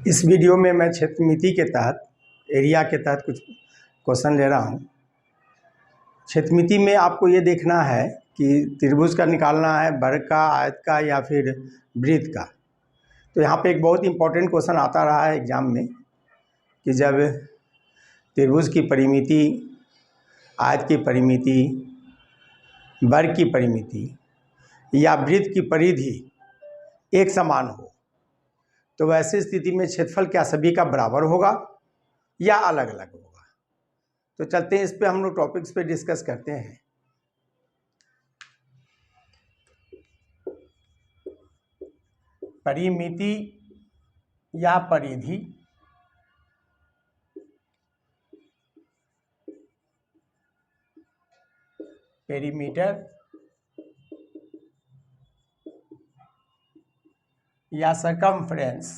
इस वीडियो में मैं क्षेत्रमिति के तहत एरिया के तहत कुछ क्वेश्चन ले रहा हूँ। क्षेत्रमिति में आपको ये देखना है कि त्रिभुज का निकालना है, वर्ग का, आयत का या फिर वृत्त का। तो यहाँ पे एक बहुत इंपॉर्टेंट क्वेश्चन आता रहा है एग्जाम में कि जब त्रिभुज की परिमिति, आयत की परिमिति, वर्ग की परिमिति या वृत्त की परिधि एक समान हो तो वैसी स्थिति में क्षेत्रफल क्या सभी का बराबर होगा या अलग अलग होगा। तो चलते हैं इस पे हम लोग टॉपिक्स पे डिस्कस करते हैं। परिमिति या परिधि पेरीमीटर या सरकमफ्रेंस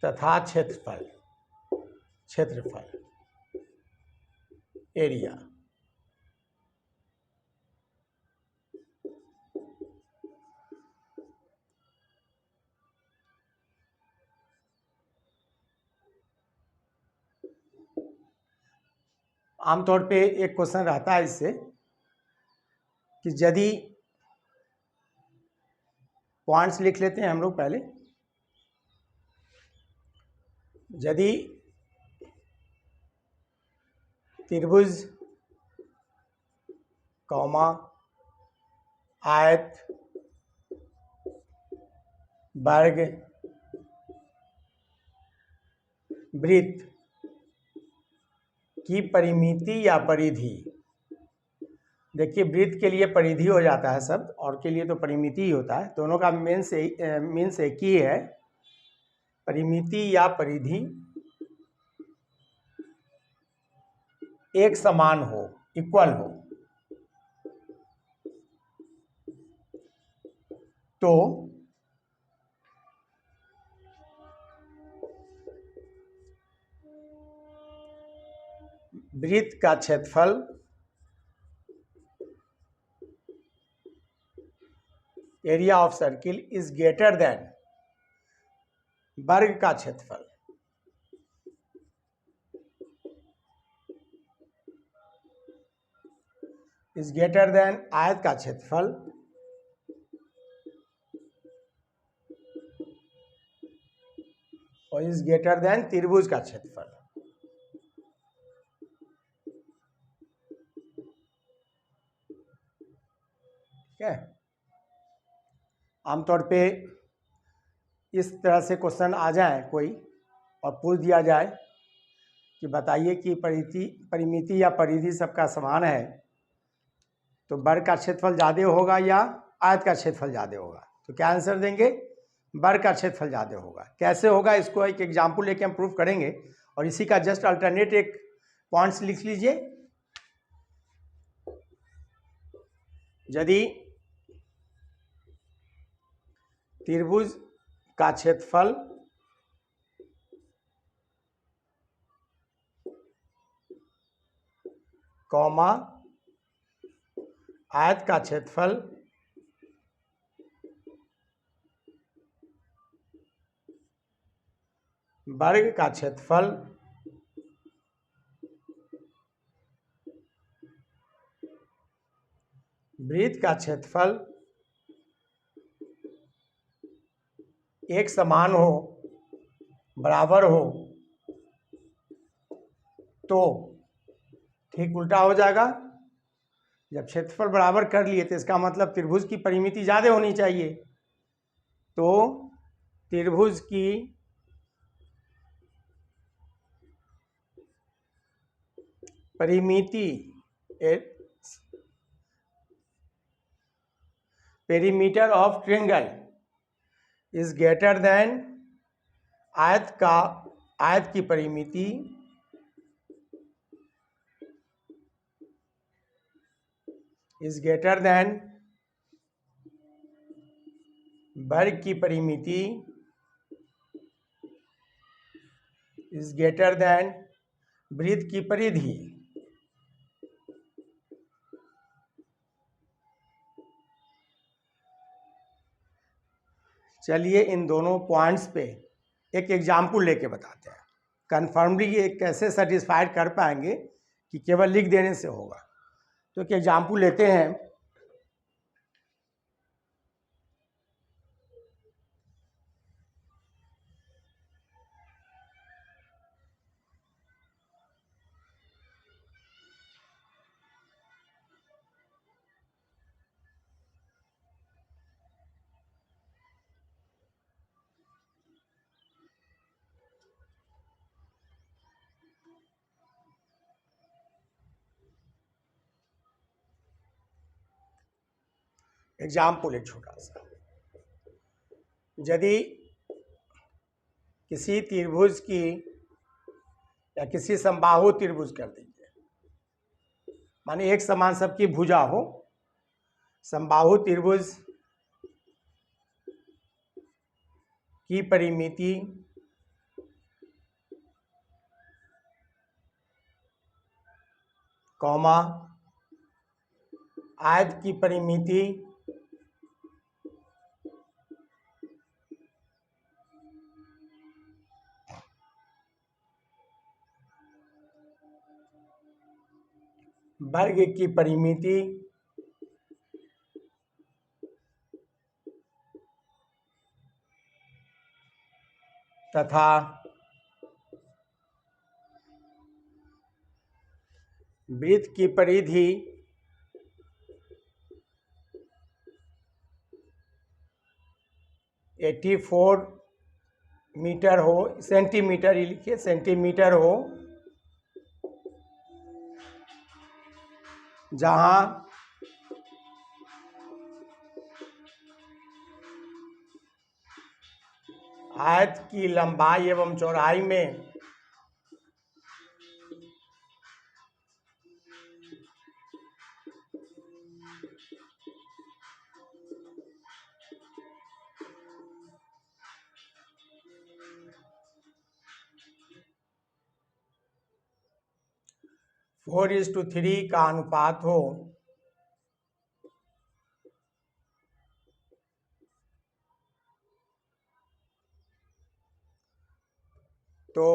तथा क्षेत्रफल एरिया आमतौर पे एक क्वेश्चन रहता है इससे कि यदि पॉइंट्स लिख लेते हैं हम लोग पहले। यदि त्रिभुज कौमा आयत वर्ग वृत्त की परिमिति या परिधि, देखिए वृत्त के लिए परिधि हो जाता है शब्द और के लिए तो परिमिति ही होता है, दोनों का मीन्स एक ही है। परिमिति या परिधि एक समान हो, इक्वल हो, तो वृत्त का क्षेत्रफल area of circle is greater then वर्ग का क्षेत्रफल इज ग्रेटर देन आयत का क्षेत्रफल और इज ग्रेटर देन त्रिभुज का क्षेत्रफल। ठीक है, आमतौर पे इस तरह से क्वेश्चन आ जाए कोई और पूछ दिया जाए कि बताइए कि परिमिति या परिधि सबका समान है तो वर्ग का क्षेत्रफल ज़्यादा होगा या आयत का क्षेत्रफल ज़्यादा होगा, तो क्या आंसर देंगे? वर्ग का क्षेत्रफल ज़्यादा होगा। कैसे होगा इसको एक एग्जाम्पल लेके हम प्रूफ करेंगे और इसी का जस्ट अल्टरनेट एक पॉइंट्स लिख लीजिए। यदि त्रिभुज का क्षेत्रफल कौमा आयत का क्षेत्रफल वर्ग का क्षेत्रफल वृत्त का क्षेत्रफल एक समान हो, बराबर हो, तो ठीक उल्टा हो जाएगा। जब क्षेत्रफल बराबर कर लिए तो इसका मतलब त्रिभुज की परिमिति ज़्यादा होनी चाहिए, तो त्रिभुज की परिमिति perimeter of triangle is greater than आयत की परिमिति इज ग्रेटर देन वर्ग की परिमिति इज ग्रेटर देन वृत्त की परिधि। चलिए इन दोनों पॉइंट्स पे एक एग्जाम्पल लेके बताते हैं। कन्फर्मली ये कैसे सेटिस्फाइड कर पाएंगे कि केवल लिख देने से होगा। तो एक एग्जाम्पल लेते हैं। एग्जाम्पल एक छोटा सा, यदि किसी त्रिभुज की या किसी समबाहु त्रिभुज कर दीजिए, माने एक समान सबकी भुजा हो, समबाहु त्रिभुज की परिमिति कौमा आयत की परिमिति वर्ग की परिमिति तथा वृत्त की परिधि (84 मीटर हो, सेंटीमीटर ही लिखिए, सेंटीमीटर हो, जहां आयत की लंबाई एवं चौड़ाई में फोर इज टू थ्री का अनुपात हो, तो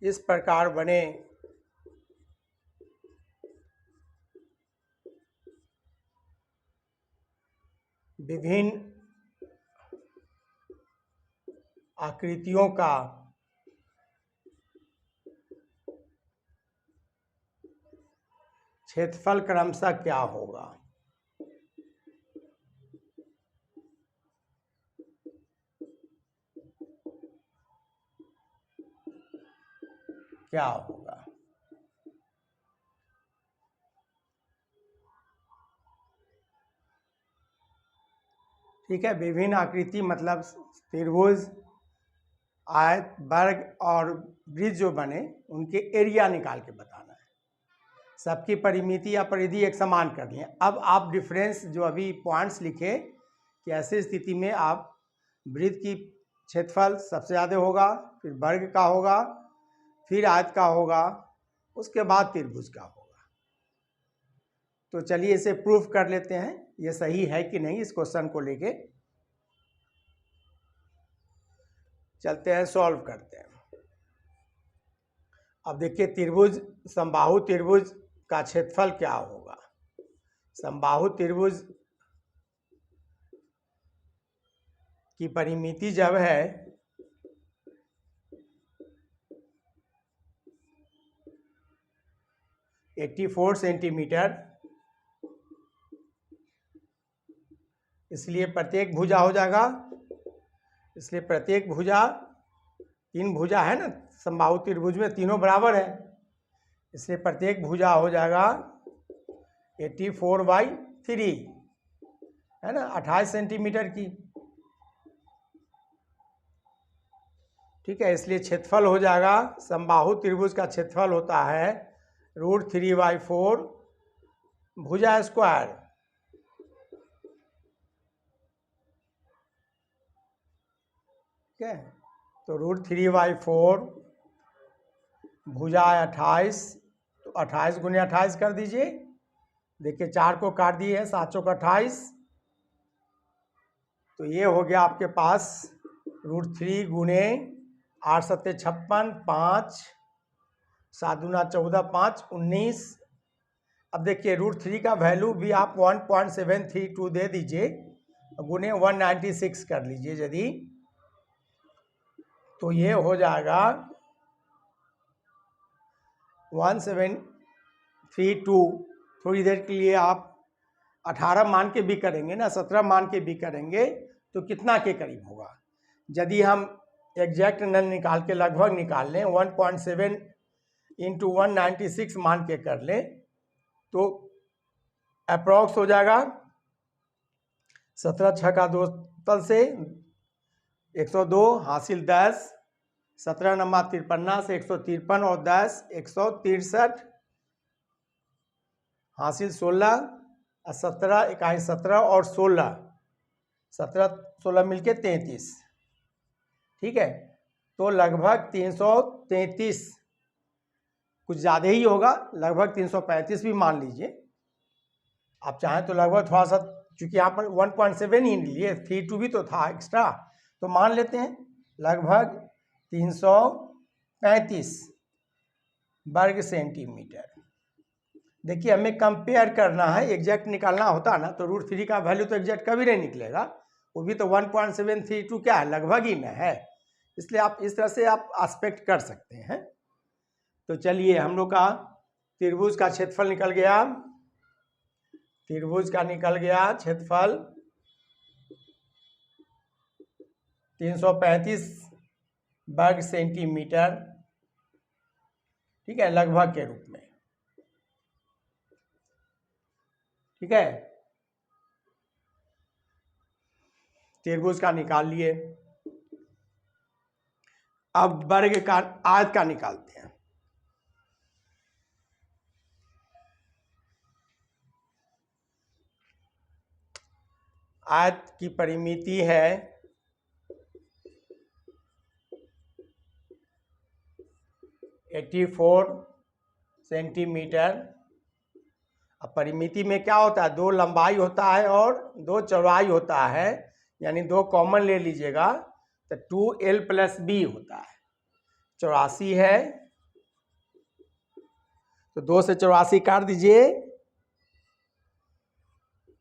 इस प्रकार बने विभिन्न आकृतियों का क्षेत्रफल क्रमशः क्या होगा। क्या होगा ठीक है। विभिन्न आकृति मतलब त्रिभुज, आयत, वर्ग और वृत्त जो बने उनके एरिया निकाल के बताना है। सबकी परिमिति या परिधि एक समान करनी है। अब आप डिफरेंस जो अभी पॉइंट्स लिखे कि ऐसी स्थिति में आप वृत्त की क्षेत्रफल सबसे ज़्यादा होगा, फिर वर्ग का होगा, फिर आयत का होगा, उसके बाद त्रिभुज का होगा। तो चलिए इसे प्रूफ कर लेते हैं ये सही है कि नहीं। इस क्वेश्चन को लेके चलते हैं, सॉल्व करते हैं। अब देखिए त्रिभुज, समबाहु त्रिभुज का क्षेत्रफल क्या होगा। समबाहु त्रिभुज की परिमिति जब है 84 सेंटीमीटर, इसलिए प्रत्येक भुजा हो जाएगा, इसलिए प्रत्येक भुजा, 3 भुजा है ना समबाहु त्रिभुज में, तीनों बराबर है, इसलिए प्रत्येक भुजा हो जाएगा 84/3 है ना, 28 सेंटीमीटर की। ठीक है, इसलिए क्षेत्रफल हो जाएगा, समबाहु त्रिभुज का क्षेत्रफल होता है √3/4 भुजा स्क्वायर। ठीक है, तो √3/4 भुजा 28, तो 28 × 28 कर दीजिए। देखिए 4 को काट दिए हैं, 7 चौक 28, तो ये हो गया आपके पास √3 गुने 8 सत्ते 56, 5 7 दूना 14, 5 19। अब देखिए √3 का वैल्यू भी आप 1.732 दे दीजिए, गुने 196 कर लीजिए यदि, तो ये हो जाएगा 1732। थोड़ी देर के लिए आप 18 मान के भी करेंगे ना, 17 मान के भी करेंगे तो कितना के करीब होगा। यदि हम एग्जैक्ट न निकाल के लगभग निकाल लें, 1.7 इंटू 196 मान के कर लें तो अप्रॉक्स हो जाएगा 17 6 का 2 तल से 102 हासिल 10, 17 नमा 53 से 153 और 10 163 हासिल 16 और 17 इकाई 17 और 16 17 16 मिलके 33। ठीक है, तो लगभग 333, कुछ ज़्यादा ही होगा, लगभग 335 भी मान लीजिए। आप चाहें तो लगभग थोड़ा सा, चूँकि यहाँ पर 1.7 ही लिए, 32 भी तो था एक्स्ट्रा, तो मान लेते हैं लगभग 335 वर्ग सेंटीमीटर। देखिए हमें कंपेयर करना है, एग्जैक्ट निकालना होता ना तो √3 का वैल्यू तो एग्जैक्ट कभी नहीं निकलेगा, वो भी तो 1.732 क्या है, लगभग ही में है, इसलिए आप इस तरह से आप एस्पेक्ट कर सकते हैं। तो चलिए हम लोग का त्रिभुज का क्षेत्रफल निकल गया, त्रिभुज का निकल गया क्षेत्रफल 335 वर्ग सेंटीमीटर, ठीक है, लगभग के रूप में। ठीक है, त्रिभुज का निकाल लिए। अब वर्ग का आयत का निकालते हैं। आयत की परिमिति है 84 सेंटीमीटर। अब परिमिति में क्या होता है, 2 लंबाई होता है और 2 चौड़ाई होता है, यानी 2 कॉमन ले लीजिएगा तो 2L + B होता है। 84 है तो 2 से 84 काट दीजिए,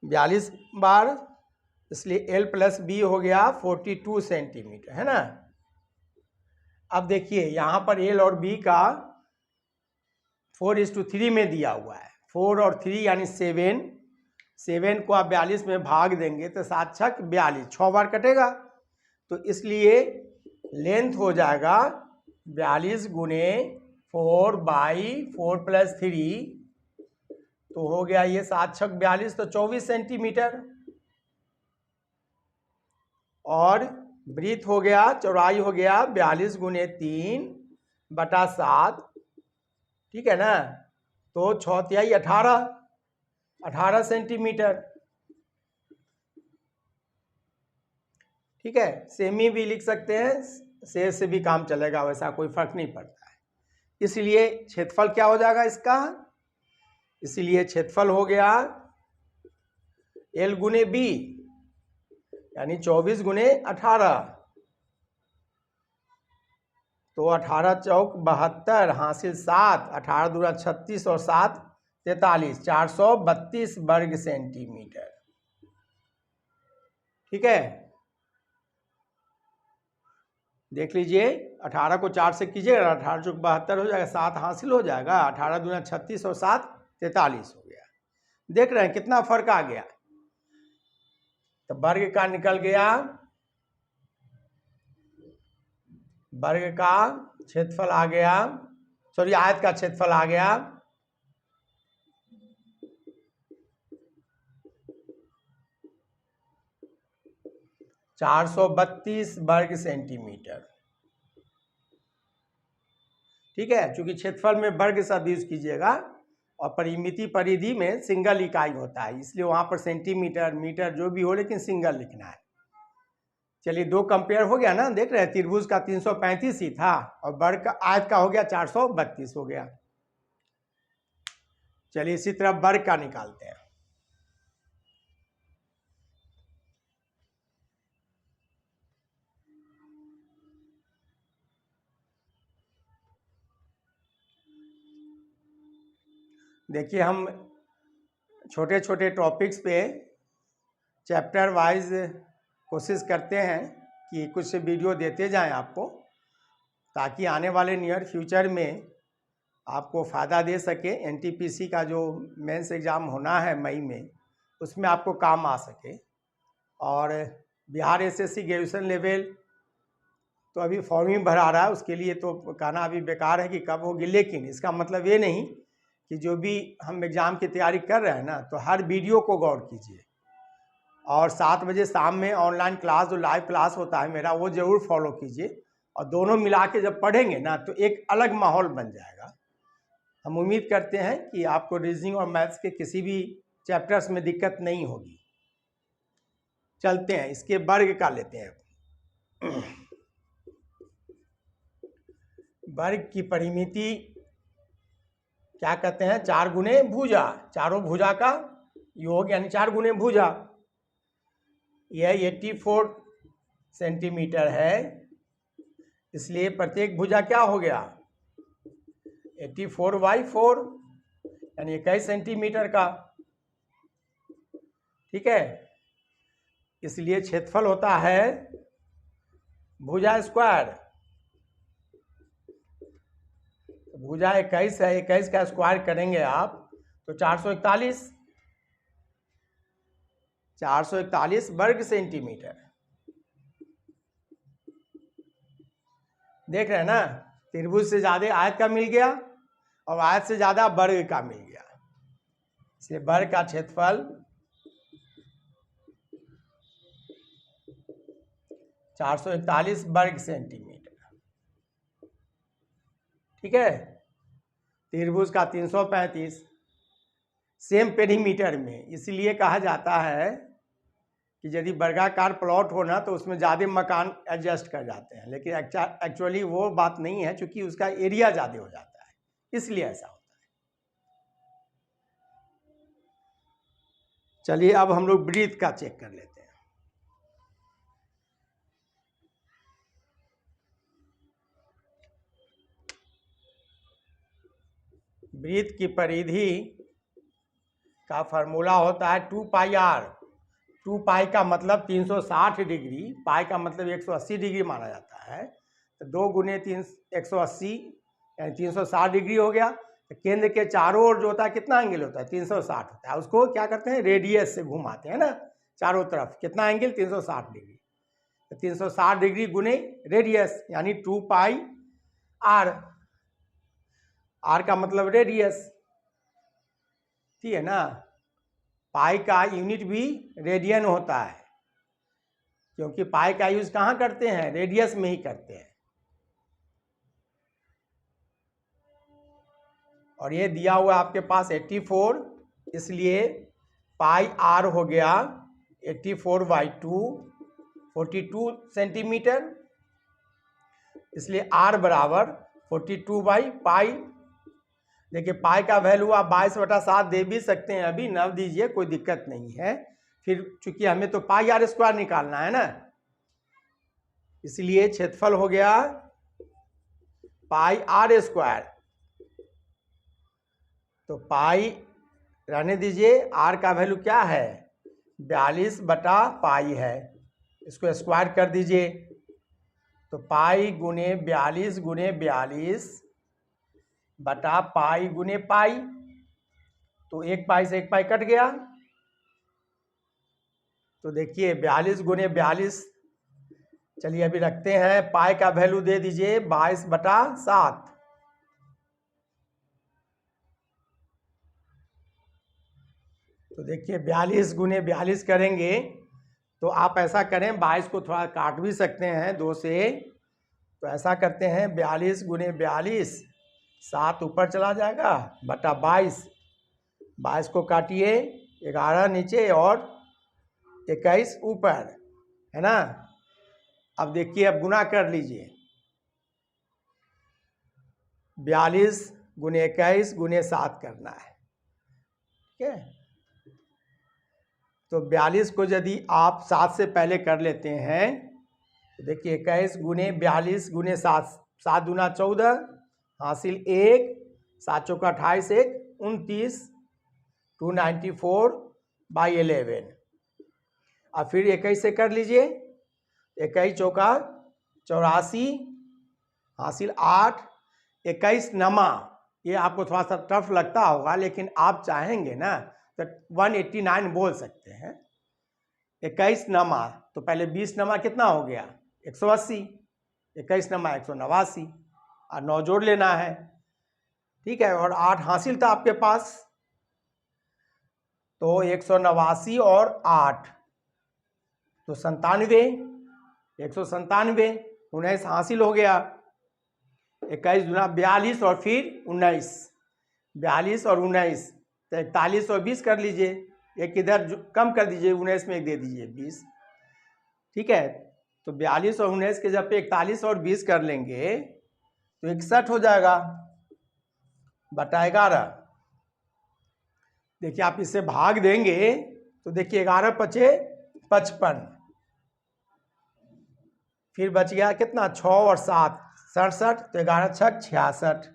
42 बार, इसलिए L + B हो गया 42 सेंटीमीटर, है ना। अब देखिए यहाँ पर L और B का 4:3 में दिया हुआ है, 4 और 3 यानी 7, 7 को आप 42 में भाग देंगे तो 7 छक 42, 6 बार कटेगा, तो इसलिए लेंथ हो जाएगा 42 गुने 4/4 + 3, तो हो गया ये 7 छक 42, तो 24 सेंटीमीटर। और ब्रीथ हो गया, चौड़ाई हो गया 42 गुने 3/7, ठीक है ना, तो 6 तिहाई 18 सेंटीमीटर। ठीक है, सेमी भी लिख सकते हैं, से भी काम चलेगा, वैसा कोई फर्क नहीं पड़ता है। इसलिए क्षेत्रफल क्या हो जाएगा इसका, इसलिए क्षेत्रफल हो गया L गुने B यानी 24 गुने 18, तो 18 चौक 72 हासिल 7, 18 दूना 36 और 7 43, 432 वर्ग सेंटीमीटर। ठीक है, देख लीजिए, 18 को 4 से कीजिएगा, 18 चौक 72 हो जाएगा, 7 हासिल हो जाएगा, 18 दूना 36 और 7 43 हो गया। देख रहे हैं कितना फर्क आ गया। तो वर्ग का निकल गया, वर्ग का क्षेत्रफल आ गया, सॉरी आयत का क्षेत्रफल आ गया 432 वर्ग सेंटीमीटर। ठीक है, चूंकि क्षेत्रफल में वर्ग शब्द यूज कीजिएगा और परिमिति परिधि में सिंगल इकाई होता है, इसलिए वहां पर सेंटीमीटर मीटर जो भी हो, लेकिन सिंगल लिखना है। चलिए 2 कंपेयर हो गया ना, देख रहे हैं त्रिभुज का 335 ही था और वर्ग का आयत का हो गया 432 हो गया। चलिए इसी तरह वर्ग का निकालते हैं। देखिए, हम छोटे छोटे टॉपिक्स पे चैप्टर वाइज कोशिश करते हैं कि कुछ वीडियो देते जाएं आपको, ताकि आने वाले नियर फ्यूचर में आपको फ़ायदा दे सके। एनटीपीसी का जो मेंस एग्ज़ाम होना है मई में, उसमें आपको काम आ सके। और बिहार एसएससी ग्रेजुएशन लेवल तो अभी फॉर्म ही भरा रहा है, उसके लिए तो कहना अभी बेकार है कि कब होगी। लेकिन इसका मतलब ये नहीं कि जो भी हम एग्ज़ाम की तैयारी कर रहे हैं ना, तो हर वीडियो को गौर कीजिए। और 7 बजे शाम में ऑनलाइन क्लास, जो लाइव क्लास होता है मेरा, वो ज़रूर फॉलो कीजिए। और दोनों मिला के जब पढ़ेंगे ना, तो एक अलग माहौल बन जाएगा। हम उम्मीद करते हैं कि आपको रीजनिंग और मैथ्स के किसी भी चैप्टर्स में दिक्कत नहीं होगी। चलते हैं, इसके वर्ग का लेते हैं। वर्ग की परिमिति क्या कहते हैं? 4 गुने भुजा, चारों भुजा का योग, यानी 4 गुने भुजा। यह 84 सेंटीमीटर है, इसलिए प्रत्येक भुजा क्या हो गया? 84/4, यानी 21 सेंटीमीटर का। ठीक है, इसलिए क्षेत्रफल होता है भुजा स्क्वायर। भुजा 21 है, 21 का स्क्वायर करेंगे आप तो 441 वर्ग सेंटीमीटर। देख रहे हैं ना, त्रिभुज से ज़्यादा आयत का मिल गया और आयत से ज़्यादा वर्ग का मिल गया, इसलिए वर्ग का क्षेत्रफल 441 वर्ग सेंटीमीटर। ठीक है, त्रिभुज का 335 सेम पेरीमीटर में, इसलिए कहा जाता है कि यदि वर्गाकार प्लॉट हो ना, तो उसमें ज़्यादा मकान एडजस्ट कर जाते हैं। लेकिन एक्चुअली वो बात नहीं है, क्योंकि उसका एरिया ज़्यादा हो जाता है, इसलिए ऐसा होता है। चलिए, अब हम लोग ब्रीथ का चेक कर लेते हैं। ब्रीथ की परिधि का फार्मूला होता है 2πr। 2π का मतलब 360 डिग्री, पाई का मतलब 180 डिग्री माना जाता है। तो 2 गुने 180 यानी 360 डिग्री हो गया। तो केंद्र के चारों ओर जो होता है कितना एंगल होता है? 360 होता है। उसको क्या करते हैं? रेडियस से घुमाते हैं ना चारों तरफ। कितना एंगल? 360 डिग्री। तो 360 डिग्री गुने रेडियस, यानी 2πr। आर का मतलब रेडियस, ठीक है ना। पाई का यूनिट भी रेडियन होता है, क्योंकि पाई का यूज कहाँ करते हैं? रेडियस में ही करते हैं। और ये दिया हुआ आपके पास 84, इसलिए पाई आर हो गया 84/2, 42 सेंटीमीटर। इसलिए आर बराबर 42/पाई। देखिए, पाई का वैल्यू आप 22/7 दे भी सकते हैं, अभी न दीजिए, कोई दिक्कत नहीं है। फिर चूंकि हमें तो पाई आर स्क्वायर निकालना है ना, इसलिए क्षेत्रफल हो गया पाई आर स्क्वायर। तो पाई रहने दीजिए, आर का वैल्यू क्या है? 42/पाई है। इसको स्क्वायर कर दीजिए, तो पाई गुने 42 गुने 42 बटा पाई गुने पाई। तो 1 पाई से 1 पाई कट गया। तो देखिए 42 गुने 42, चलिए अभी रखते हैं। पाई का वैल्यू दे दीजिए 22/7। तो देखिए 42 गुने 42 करेंगे तो आप ऐसा करें, 22 को थोड़ा काट भी सकते हैं 2 से। तो ऐसा करते हैं 42 गुने 42, 7 ऊपर चला जाएगा बटा 22। 22 को काटिए, 11 नीचे और 21 ऊपर, है ना। अब देखिए, अब गुना कर लीजिए। 42 गुने 21 गुने 7 करना है, ठीक है। तो 42 को यदि आप 7 से पहले कर लेते हैं, तो देखिए 21 गुने 42 गुने 7, 7 दूना 14, हासिल 1, 7 चौका 28, 1 29 294/11। अब फिर 21 से कर लीजिए, 21 चौका 84 हासिल 8, 21 नमा, ये आपको थोड़ा सा टफ लगता होगा लेकिन आप चाहेंगे ना तो 189 बोल सकते हैं। 21 नमा तो पहले 20 नमा कितना हो गया 180, 21 नमा 189 और 9 जोड़ लेना है, ठीक है। और 8 हासिल था आपके पास, तो 189 और 8 तो 97, 197, 19 हासिल हो गया, 21 दूना 42 और फिर 19, 42 और 19 तो 41 और 20 कर लीजिए, एक इधर कम कर दीजिए, 19 में एक दे दीजिए 20, ठीक है। तो 42 और 19 के जब पे 41 और 20 कर लेंगे तो 61 हो जाएगा बटा 11। देखिए आप इससे भाग देंगे तो देखिए 11 पचे 55, फिर बच गया कितना 6 और 7 67, तो 11 छक 66,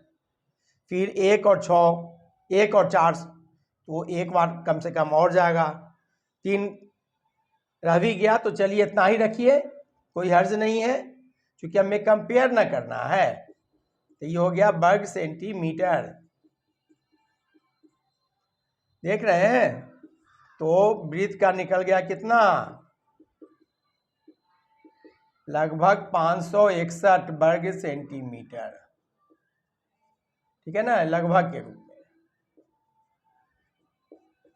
फिर 1 और 6 1 और 4 तो एक बार कम से कम और जाएगा, 3 रह भी गया तो चलिए इतना ही रखिए, कोई हर्ज नहीं है क्योंकि हमें कंपेयर ना करना है। तो ये हो गया वर्ग सेंटीमीटर, देख रहे हैं। तो वृत्त का निकल गया कितना लगभग 561 वर्ग सेंटीमीटर, ठीक है ना, लगभग के रूप में।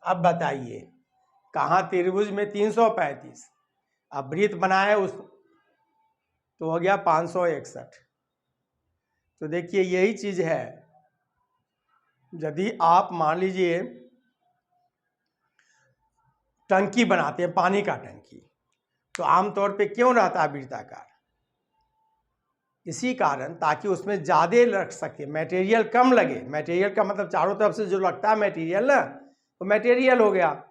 अब बताइए कहाँ त्रिभुज में 335, अब वृत्त बनाए उस तो हो गया 561। तो देखिए यही चीज है, यदि आप मान लीजिए टंकी बनाते हैं पानी का टंकी, तो आमतौर पे क्यों रहता है वृत्ताकार, इसी कारण ताकि उसमें ज़्यादा रख सके, मटेरियल कम लगे। मटेरियल का मतलब चारों तरफ से जो लगता है मटेरियल ना, तो मटेरियल हो गया,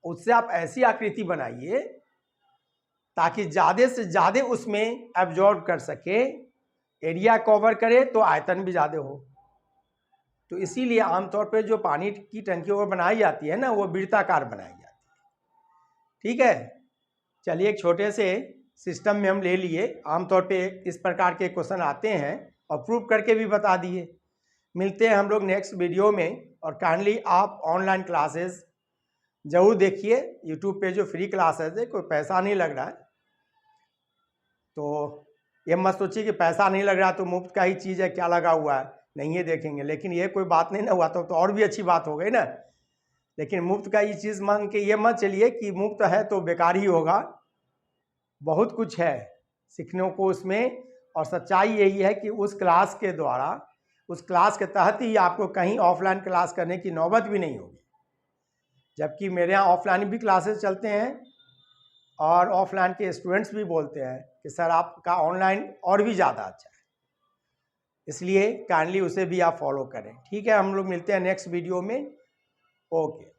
उससे आप ऐसी आकृति बनाइए ताकि ज़्यादा से ज़्यादा उसमें एब्जॉर्ब कर सके, एरिया कवर करे तो आयतन भी ज़्यादा हो। तो इसीलिए आमतौर पे जो पानी की टंकी वो बनाई जाती है ना, वो वृत्ताकार बनाई जाती है, ठीक है। चलिए एक छोटे से सिस्टम में हम ले लिए, आमतौर पे इस प्रकार के क्वेश्चन आते हैं और प्रूव करके भी बता दिए। मिलते हैं हम लोग नेक्स्ट वीडियो में, और काइंडली आप ऑनलाइन क्लासेस जरूर देखिए, यूट्यूब पे जो फ्री क्लासेस है, कोई पैसा नहीं लग रहा है, तो ये मत सोचिए कि पैसा नहीं लग रहा तो मुफ्त का ही चीज़ है, क्या लगा हुआ है, नहीं ये देखेंगे। लेकिन ये कोई बात नहीं ना हुआ तो और भी अच्छी बात हो गई ना। लेकिन मुफ्त का ये चीज़ मान के ये मत चलिए कि मुफ्त है तो बेकार ही होगा, बहुत कुछ है सीखने को उसमें। और सच्चाई यही है कि उस क्लास के द्वारा, उस क्लास के तहत ही आपको कहीं ऑफलाइन क्लास करने की नौबत भी नहीं होगी। जबकि मेरे यहाँ ऑफलाइन भी क्लासेस चलते हैं और ऑफलाइन के स्टूडेंट्स भी बोलते हैं कि सर आपका ऑनलाइन और भी ज़्यादा अच्छा है, इसलिए काइंडली उसे भी आप फॉलो करें, ठीक है। हम लोग मिलते हैं नेक्स्ट वीडियो में, ओके।